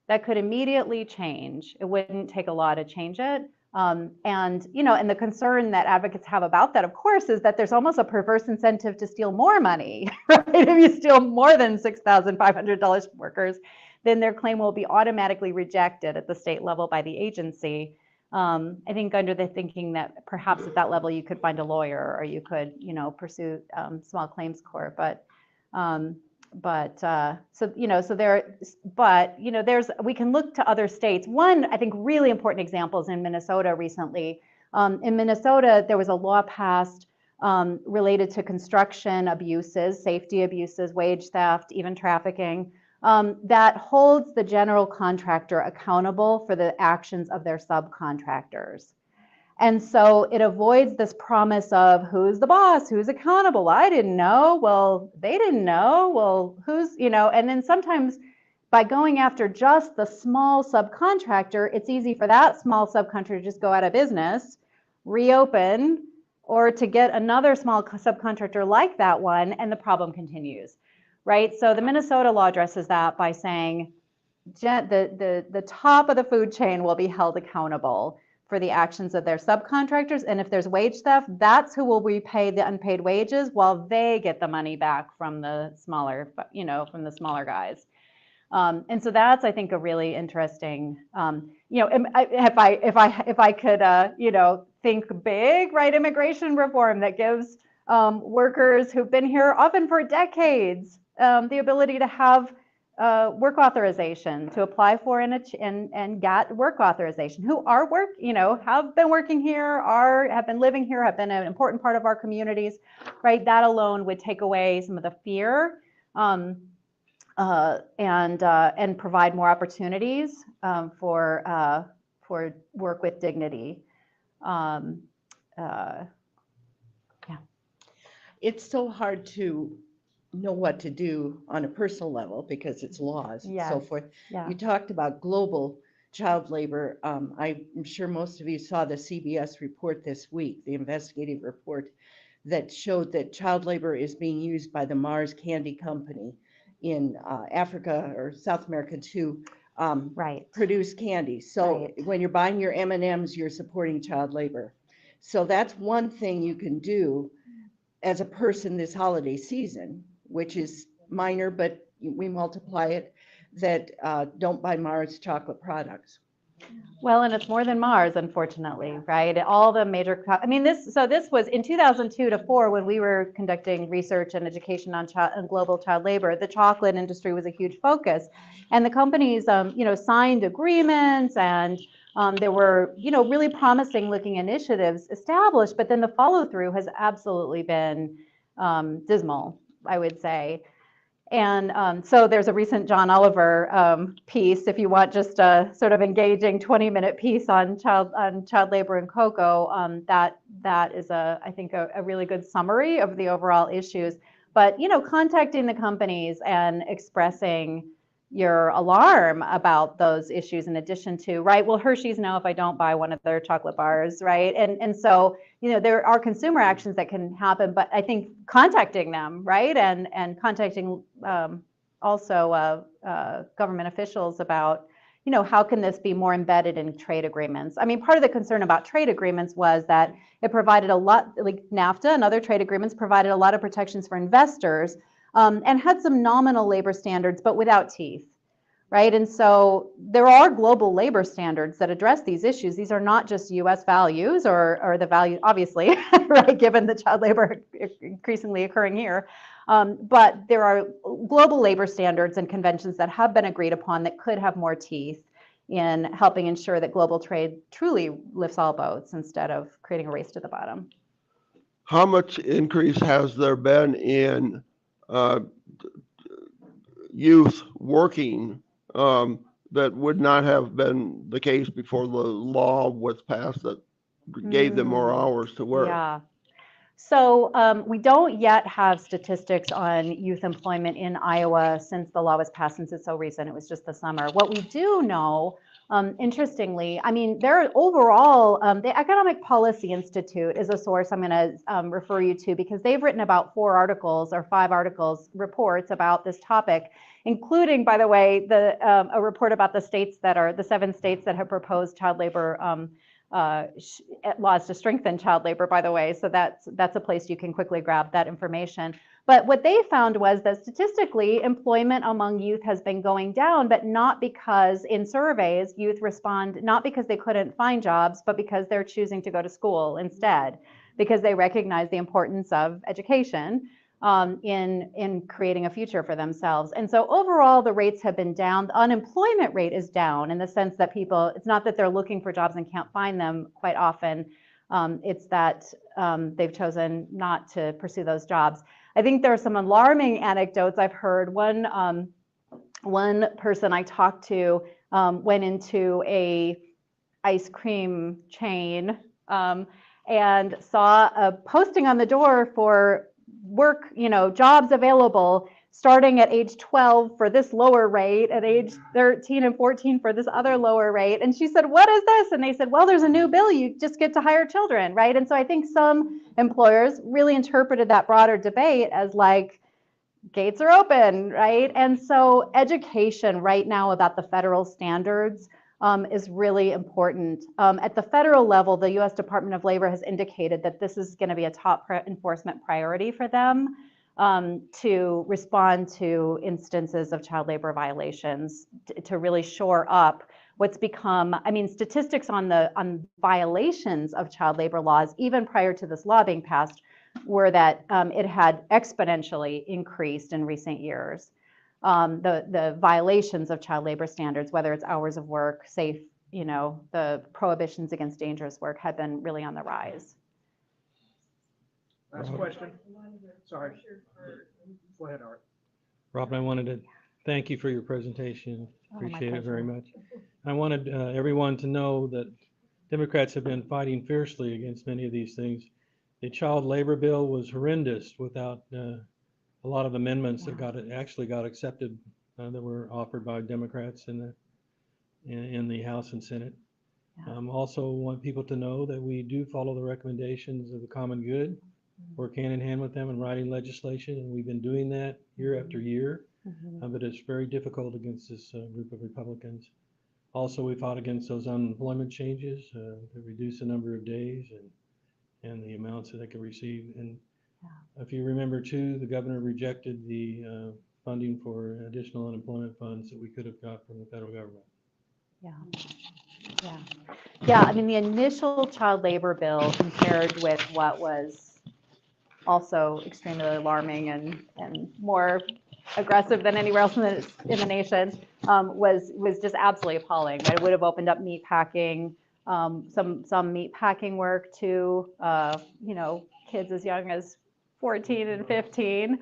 That could immediately change. It wouldn't take a law to change it. And, you know, and the concern that advocates have about that, of course, is that there's almost a perverse incentive to steal more money, right? If you steal more than $6,500 from workers, then their claim will be automatically rejected at the state level by the agency. I think under the thinking that perhaps at that level you could find a lawyer or you could, you know, pursue small claims court. But we can look to other states. One, I think, really important example is in Minnesota recently. In Minnesota, there was a law passed related to construction abuses, safety abuses, wage theft, even trafficking, that holds the general contractor accountable for the actions of their subcontractors. And so it avoids this promise of who's the boss, who's accountable. I didn't know. Well, they didn't know. Well, who's, you know, and then sometimes by going after just the small subcontractor, it's easy for that small subcontractor to just go out of business, reopen, or to get another small subcontractor like that one, and the problem continues, right? So the Minnesota law addresses that by saying the top of the food chain will be held accountable for the actions of their subcontractors. And if there's wage theft, that's who will repay the unpaid wages while they get the money back from the smaller, you know, from the smaller guys. And so that's, I think, a really interesting, you know, if I could, you know, think big, right? Immigration reform that gives workers who've been here often for decades the ability to have work authorization, to apply for and get work authorization, who are have been working here, have been living here, have been an important part of our communities, right? That alone would take away some of the fear and provide more opportunities for work with dignity. Yeah. It's so hard to know what to do on a personal level because it's laws and so forth. Yeah. You talked about global child labor. I'm sure most of you saw the CBS report this week, the investigative report that showed that child labor is being used by the Mars Candy Company in Africa or South America to produce candy. So when you're buying your M&Ms, you're supporting child labor. So that's one thing you can do as a person this holiday season, which is minor, but we multiply it, that don't buy Mars chocolate products. Well, and it's more than Mars, unfortunately, right? All the major, this was in 2002 to 4 when we were conducting research and education on global child labor. The chocolate industry was a huge focus, and the companies, signed agreements, and there were, really promising looking initiatives established, but then the follow through has absolutely been dismal, I would say. And so there's a recent John Oliver piece, if you want just a sort of engaging 20-minute piece on child labor and cocoa, that is I think a really good summary of the overall issues. But contacting the companies and expressing your alarm about those issues, in addition to, right, well, Hershey's know if I don't buy one of their chocolate bars, right? And so, there are consumer actions that can happen, but I think contacting them, right, and contacting also government officials about, how can this be more embedded in trade agreements? I mean, part of the concern about trade agreements was that it provided a lot, like NAFTA and other trade agreements provided a lot of protections for investors, and had some nominal labor standards, but without teeth, right? And so there are global labor standards that address these issues. These are not just US values or the value, obviously, right, given the child labor increasingly occurring here. But there are global labor standards and conventions that have been agreed upon that could have more teeth in helping ensure that global trade truly lifts all boats instead of creating a race to the bottom. How much increase has there been in youth working that would not have been the case before the law was passed that gave them more hours to work? Yeah. So we don't yet have statistics on youth employment in Iowa since the law was passed, since it's so recent. It was just the summer. What we do know, interestingly, I mean, there are overall, the Economic Policy Institute is a source I'm going to refer you to, because they've written about 4 articles or 5 articles, reports about this topic, including, by the way, a report about the 7 states that have proposed child labor laws to strengthen child labor, by the way. So that's a place you can quickly grab that information. But what they found was that statistically, employment among youth has been going down, but not because in surveys, youth respond, not because they couldn't find jobs, but because they're choosing to go to school instead, because they recognize the importance of education in creating a future for themselves. And so overall, the rates have been down. The unemployment rate is down in the sense that people, it's not that they're looking for jobs and can't find them quite often. It's that they've chosen not to pursue those jobs. I think there are some alarming anecdotes I've heard. One person I talked to went into a ice cream chain and saw a posting on the door for work, jobs available starting at age 12 for this lower rate, at age 13 and 14 for this other lower rate. And she said, "What is this?" And they said, "Well, there's a new bill. You just get to hire children," right? And so I think some employers really interpreted that broader debate as like, gates are open, right? And so education right now about the federal standards is really important. At the federal level, the U.S. Department of Labor has indicated that this is going to be a top enforcement priority for them to respond to instances of child labor violations, to really shore up what's become, I mean, statistics on violations of child labor laws, even prior to this law being passed, were that it had exponentially increased in recent years. The violations of child labor standards, whether it's hours of work, safe, the prohibitions against dangerous work, have been really on the rise. Last question. Sorry. Go ahead, Art. Robin, I wanted to thank you for your presentation. Oh, my Appreciate it very pleasure. much. I wanted everyone to know that Democrats have been fighting fiercely against many of these things. The child labor bill was horrendous without a lot of amendments that actually got accepted that were offered by Democrats in the House and Senate. Also want people to know that we do follow the recommendations of the common good, work hand in hand with them in writing legislation, and we've been doing that year after year. But it's very difficult against this group of Republicans. Also, we fought against those unemployment changes to reduce the number of days and the amounts that they could receive. And if you remember too, the governor rejected the funding for additional unemployment funds that we could have got from the federal government. Yeah, I mean, the initial child labor bill compared with what was also extremely alarming and more aggressive than anywhere else in the nation was just absolutely appalling. Right? It would have opened up meat packing, some meat packing work to kids as young as 14 and 15.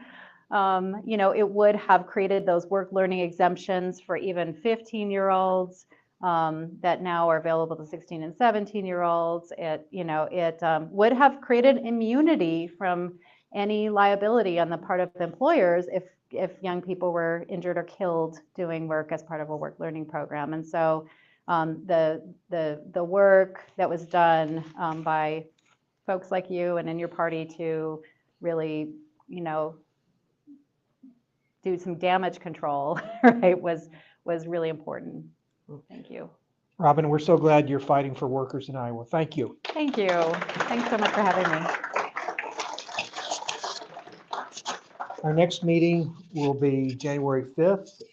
it would have created those work learning exemptions for even 15-year-olds that now are available to 16 and 17-year-olds. It would have created immunity from any liability on the part of employers if young people were injured or killed doing work as part of a work learning program. And so the work that was done by folks like you and in your party to really, do some damage control, right, was really important. Thank you. Robin, we're so glad you're fighting for workers in Iowa. Thank you. Thank you. Thanks so much for having me. Our next meeting will be January 5th.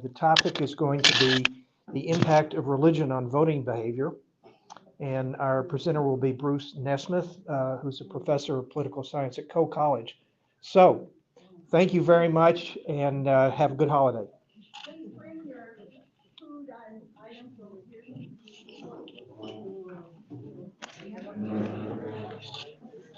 The topic is going to be the impact of religion on voting behavior. And our presenter will be Bruce Nesmith, who's a professor of political science at Coe College. So thank you very much and have a good holiday.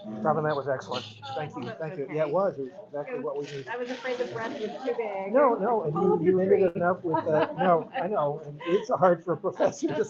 Robin, that was excellent. Thank you. Thank you. Yeah, it was. It was exactly what we needed. I was afraid the breath was too big. No, and you ended it up with, no, I know. And it's hard for a professor to